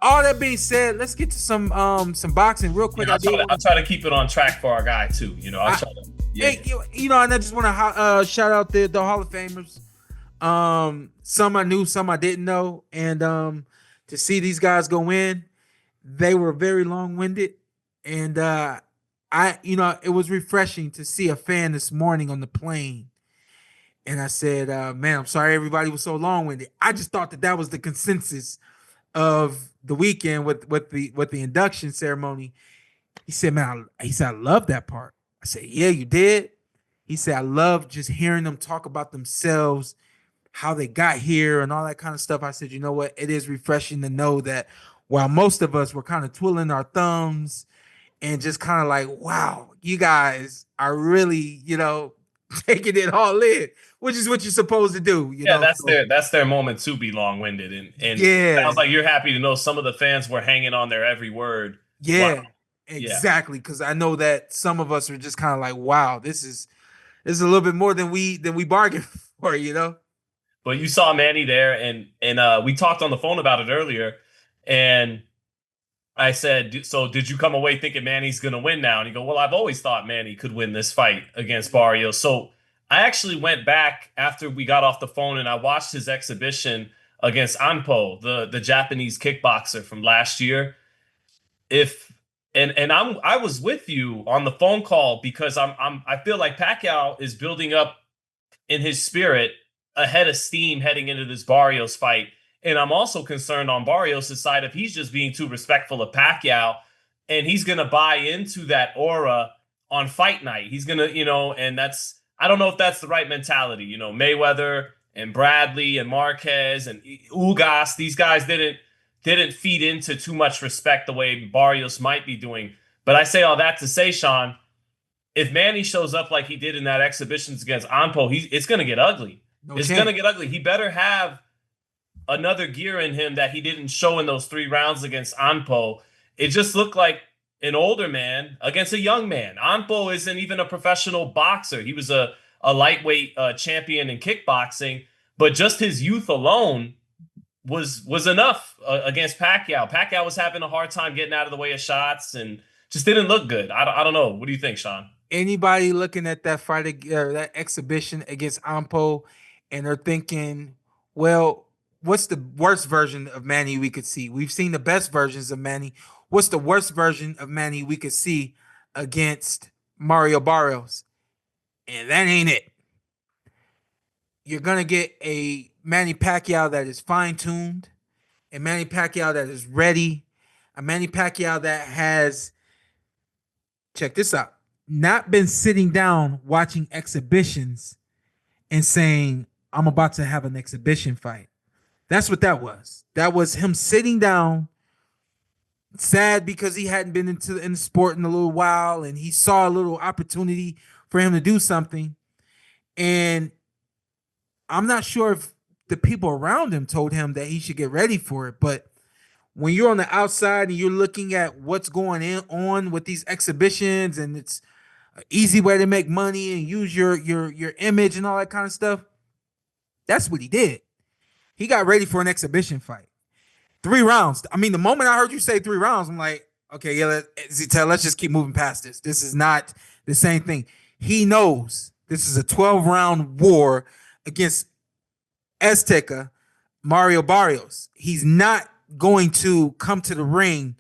all that being said, let's get to some boxing real quick. I'll try to keep it on track for our guy too. I'll try to. Yeah. Hey, and I just want to shout out the Hall of Famers. Some I knew, some I didn't know, and to see these guys go in, they were very long-winded, and it was refreshing to see a fan this morning on the plane. And I said, man, I'm sorry everybody was so long-winded. I just thought that was the consensus of the weekend with the induction ceremony. He said, man, I love that part. I said, yeah, you did. He said, I love just hearing them talk about themselves, how they got here and all that kind of stuff. I said, you know what? It is refreshing to know that while most of us were kind of twiddling our thumbs and just kind of like, wow, you guys are really, taking it all in, which is what you're supposed to do. That's their moment to be long-winded. And yeah, it sounds like you're happy to know some of the fans were hanging on their every word. Yeah, wow. Exactly. Because I know that some of us are just kind of like, wow, this is a little bit more than we bargained for, But you saw Manny there, and we talked on the phone about it earlier, and I said, so did you come away thinking Manny's going to win now? And he go, well, I've always thought Manny could win this fight against Barrios. So I actually went back after we got off the phone and I watched his exhibition against Anpo, the Japanese kickboxer from last year. I was with you on the phone call because I feel like Pacquiao is building up in his spirit a head of steam heading into this Barrios fight. And I'm also concerned on Barrios' side if he's just being too respectful of Pacquiao and he's going to buy into that aura on fight night. He's going to, and I don't know if that's the right mentality. Mayweather and Bradley and Marquez and Ugas, these guys didn't feed into too much respect the way Barrios might be doing. But I say all that to say, Sean, if Manny shows up like he did in that exhibitions against Anpo, it's going to get ugly. It's going to get ugly. He better have another gear in him that he didn't show in those 3 rounds against Anpo. It just looked like an older man against a young man. Anpo isn't even a professional boxer. He was a lightweight champion in kickboxing, but just his youth alone was enough against Pacquiao. Pacquiao was having a hard time getting out of the way of shots and just didn't look good. I don't know. What do you think, Sean? Anybody looking at that fight, that exhibition against Anpo, and they're thinking, well, what's the worst version of Manny we could see? We've seen the best versions of Manny. What's the worst version of Manny we could see against Mario Barrios? And that ain't it. You're going to get a Manny Pacquiao that is fine-tuned, a Manny Pacquiao that is ready, a Manny Pacquiao that has, check this out, not been sitting down watching exhibitions and saying, I'm about to have an exhibition fight. That's what that was. That was him sitting down, sad because he hadn't been in the sport in a little while, and he saw a little opportunity for him to do something. And I'm not sure if the people around him told him that he should get ready for it, but when you're on the outside and you're looking at what's going on with these exhibitions, and it's an easy way to make money and use your image and all that kind of stuff, that's what he did. He got ready for an exhibition fight. 3 rounds. I mean, the moment I heard you say 3 rounds, I'm like, okay, yeah, Zittel, let's just keep moving past this. This is not the same thing. He knows this is a 12-round war against Azteca, Mario Barrios. He's not going to come to the ring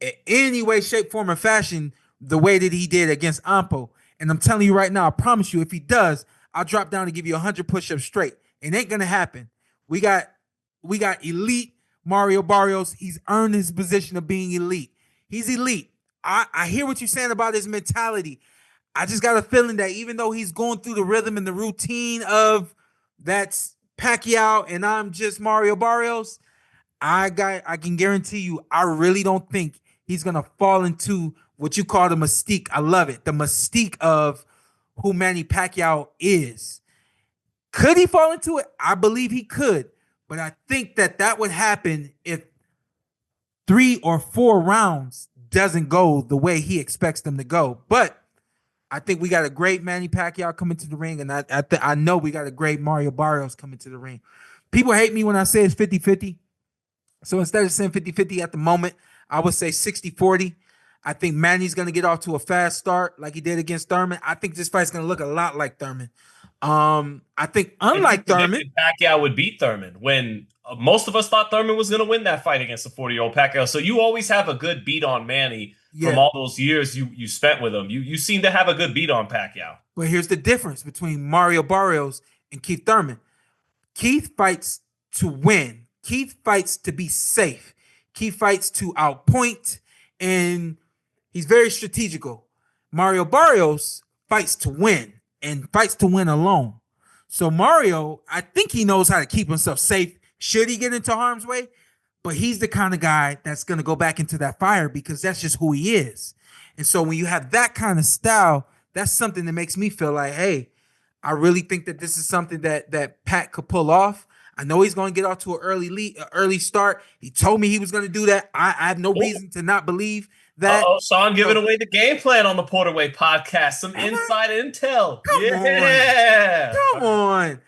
in any way, shape, form, or fashion the way that he did against Anpo. And I'm telling you right now, I promise you, if he does, I'll drop down and give you 100 push-ups straight. It ain't going to happen. We got elite Mario Barrios. He's earned his position of being elite. He's elite. I hear what you're saying about his mentality. I just got a feeling that even though he's going through the rhythm and the routine of that's Pacquiao and I'm just Mario Barrios, I can guarantee you, I really don't think he's going to fall into what you call the mystique. I love it. The mystique of who Manny Pacquiao is. Could he fall into it? I believe he could. But I think that would happen if 3 or 4 rounds doesn't go the way he expects them to go. But I think we got a great Manny Pacquiao coming to the ring, and I know we got a great Mario Barrios coming to the ring. People hate me when I say it's 50-50. So instead of saying 50-50 at the moment, I would say 60-40. I think Manny's going to get off to a fast start like he did against Thurman. I think this fight's going to look a lot like Thurman. I think And you unlike Thurman, predicted Pacquiao would beat Thurman when most of us thought Thurman was going to win that fight against the 40-year-old Pacquiao. So you always have a good beat on Manny from yeah. all those years you spent with him. You seem to have a good beat on Pacquiao. But here's the difference between Mario Barrios and Keith Thurman. Keith fights to win. Keith fights to be safe. Keith fights to outpoint, and he's very strategical. Mario Barrios fights to win and fights to win alone. So Mario, I think he knows how to keep himself safe. Should he get into harm's way? But he's the kind of guy that's going to go back into that fire because that's just who he is. And so when you have that kind of style, that's something that makes me feel like, hey, I really think that this is something that Pat could pull off. I know he's going to get off to an early start. He told me he was going to do that. I have no reason to not believe that. Uh-oh, Sean giving away the game plan on the PorterWay podcast. Some inside intel. Come on.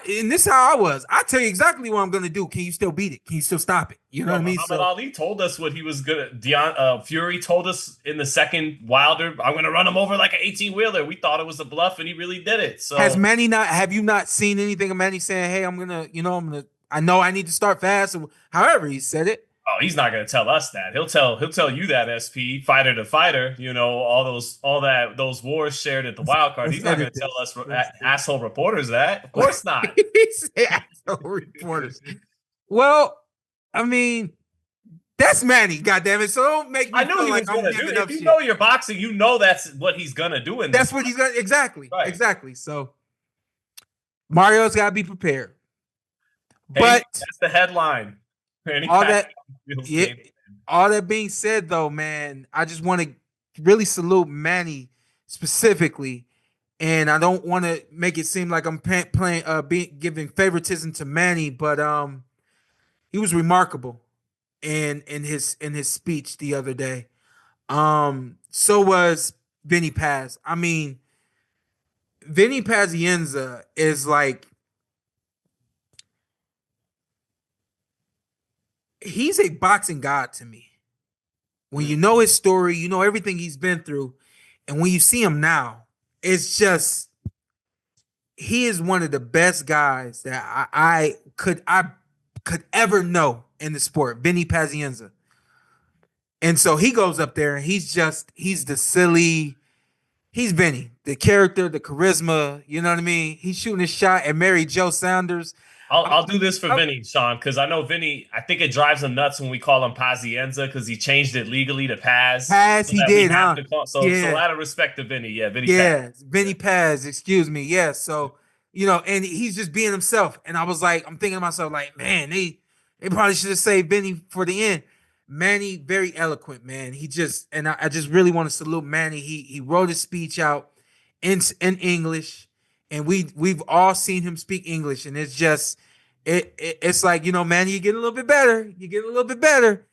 And this is how I was. I tell you exactly what I'm gonna do. Can you still beat it? Can you still stop it? You know what I mean? Muhammad Ali told us what he was gonna. Fury told us in the second Wilder, I'm gonna run him over like an 18-wheeler. We thought it was a bluff, and he really did it. So have you not seen anything of Manny saying, "Hey, I know I need to start fast." However, he said it. Oh, he's not gonna tell us that. He'll tell you that, SP, fighter to fighter. Those wars shared at the wild card. He's not gonna tell us asshole reporters that. Of course not. He said asshole reporters. Well, I mean, that's Manny, goddammit. So don't make me feel like I'm giving up shit. If you know your boxing, you know that's what he's gonna do in this. That's what he's gonna exactly. Right. Exactly. So Mario's gotta be prepared. Hey, but that's the headline. All that being said, though, man, I just want to really salute Manny specifically, and I don't want to make it seem like I'm giving favoritism to Manny, but he was remarkable in his speech the other day. So was Vinny Paz. I mean, Vinny Pazienza is like, he's a boxing god to me. When you know his story, you know everything he's been through, and when you see him now, it's just, he is one of the best guys that I could ever know in the sport, Vinny Pazienza. And so he goes up there and he's the silly, he's Vinny, the character, the charisma, you know what I mean? He's shooting his shot at Mary Jo Saunders. I'll do this for Vinny, Sean, because I know Vinny, I think it drives him nuts when we call him Pazienza because he changed it legally to Paz. Paz, he did, huh? So out of respect to Vinny, Vinny Paz. Vinny Paz, excuse me. Yeah, so, and he's just being himself. And I was like, I'm thinking to myself, like, man, they probably should have saved Vinny for the end. Manny, very eloquent, man. I just really want to salute Manny. He wrote his speech out in English. And we've all seen him speak English, and it's just it's like, man, you get a little bit better. You get a little bit better.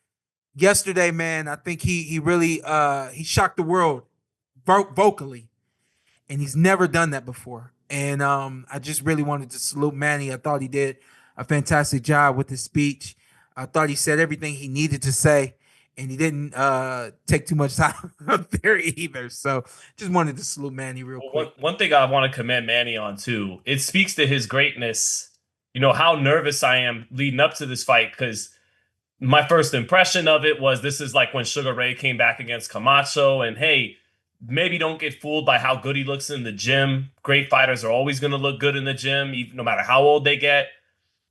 Yesterday, man, I think he really he shocked the world vocally, and he's never done that before. And I just really wanted to salute Manny. I thought he did a fantastic job with his speech. I thought he said everything he needed to say, and he didn't take too much time up there either. So just wanted to salute Manny real quick. One thing I want to commend Manny on too, it speaks to his greatness. How nervous I am leading up to this fight, because my first impression of it was this is like when Sugar Ray came back against Camacho, and hey, maybe don't get fooled by how good he looks in the gym. Great fighters are always going to look good in the gym, even no matter how old they get.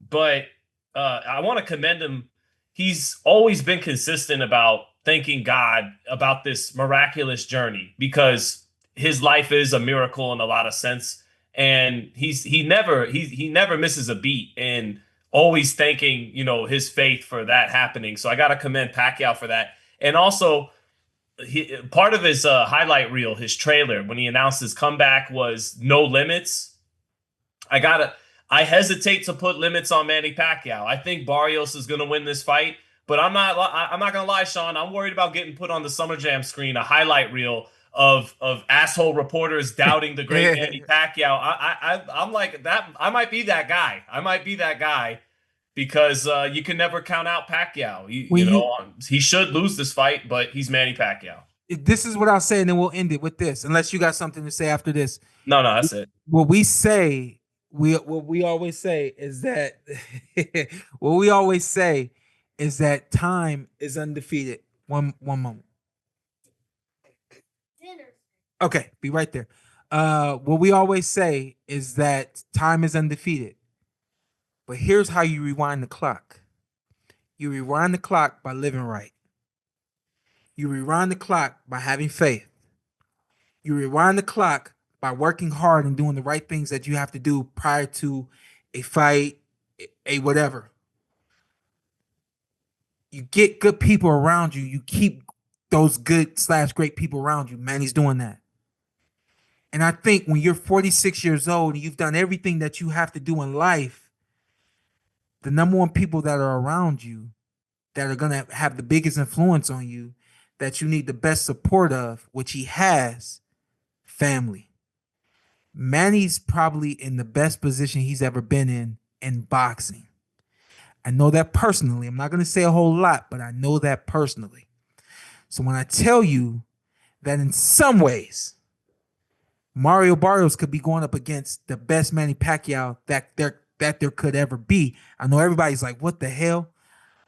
But I want to commend him. He's always been consistent about thanking God about this miraculous journey, because his life is a miracle in a lot of sense. And he never misses a beat, and always thanking, his faith for that happening. So I got to commend Pacquiao for that. And also, part of his highlight reel, his trailer, when he announced his comeback, was no limits. I hesitate to put limits on Manny Pacquiao. I think Barrios is going to win this fight, but I'm not going to lie, Sean. I'm worried about getting put on the Summer Jam screen, a highlight reel of asshole reporters doubting the great Manny Pacquiao. I'm like that. I might be that guy. because you can never count out Pacquiao. When you He should lose this fight, but he's Manny Pacquiao. this is what I'll say, and then we'll end it with this, unless you got something to say after this. No, no, that's it. What we say, what we always say is that what we always say is that time is undefeated. One moment. Okay, be right there. What we always say is that time is undefeated. But here's how you rewind the clock. You rewind the clock by living right. You rewind the clock by having faith. You rewind the clock by working hard and doing the right things that you have to do prior to a fight, a whatever. You get good people around you. You keep those good / great people around you. Man, he's doing that. And I think when you're 46 years old and you've done everything that you have to do in life, the number one people that are around you that are going to have the biggest influence on you, that you need the best support of, which he has, family. Manny's probably in the best position he's ever been in boxing. I know that personally. I'm not going to say a whole lot, but I know that personally. So when I tell you that in some ways, Mario Barrios could be going up against the best Manny Pacquiao that there could ever be. I know everybody's like, what the hell?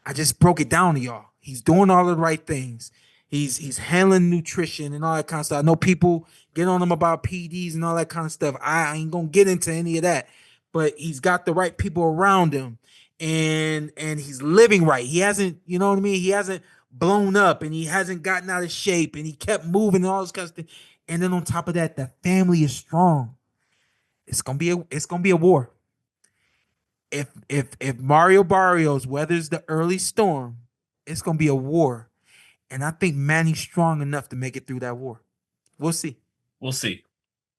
I just broke it down to y'all. He's doing all the right things. He's handling nutrition and all that kind of stuff. I know people get on him about PDs and all that kind of stuff. I ain't gonna get into any of that, but he's got the right people around him, and he's living right. He hasn't, you know what I mean? He hasn't blown up, and he hasn't gotten out of shape, and he kept moving and all this kind of stuff. And then on top of that, the family is strong. It's gonna be a war. If Mario Barrios weathers the early storm, it's gonna be a war. And I think Manny's strong enough to make it through that war. We'll see. We'll see.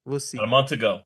We'll But a see. month to go.